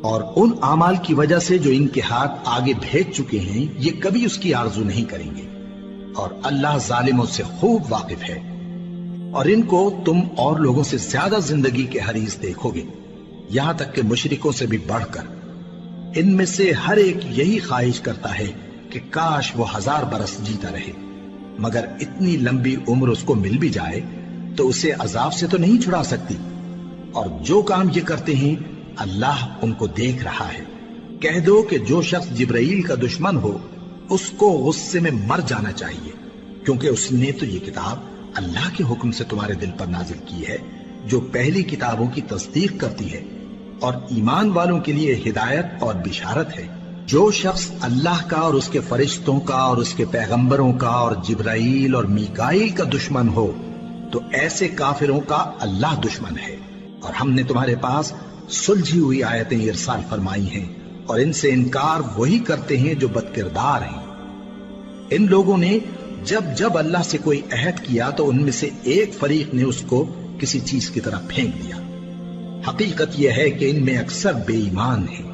اور ان اعمال کی وجہ سے جو ان کے ہاتھ آگے بھیج چکے ہیں یہ کبھی اس کی آرزو نہیں کریں گے، اور اللہ ظالموں سے خوب واقف ہے۔ اور ان کو تم اور لوگوں سے زیادہ زندگی کے حریص دیکھو گے، یہاں تک کہ مشرکوں سے بھی بڑھ کر۔ ان میں سے ہر ایک یہی خواہش کرتا ہے کہ کاش وہ 1000 برس جیتا رہے، مگر اتنی لمبی عمر اس کو مل بھی جائے تو اسے عذاب سے تو نہیں چھڑا سکتی۔ اور جو کام یہ کرتے ہیں اللہ ان کو دیکھ رہا ہے۔ کہہ دو کہ جو شخص جبرائیل کا دشمن ہو اس کو غصے میں مر جانا چاہیے، کیونکہ اس نے تو یہ کتاب اللہ کے حکم سے تمہارے دل پر نازل کی ہے، جو پہلی کتابوں کی تصدیق کرتی ہے اور ایمان والوں کے لیے ہدایت اور بشارت ہے۔ جو شخص اللہ کا اور اس کے فرشتوں کا اور اس کے پیغمبروں کا اور جبرائیل اور میکائیل کا دشمن ہو تو ایسے کافروں کا اللہ دشمن ہے۔ اور ہم نے تمہارے پاس سلجھی ہوئی آیتیں ارسال فرمائی ہیں، اور ان سے انکار وہی کرتے ہیں جو بد کردار ہیں۔ ان لوگوں نے جب اللہ سے کوئی عہد کیا تو ان میں سے ایک فریق نے اس کو کسی چیز کی طرح پھینک دیا۔ حقیقت یہ ہے کہ ان میں اکثر بے ایمان ہیں۔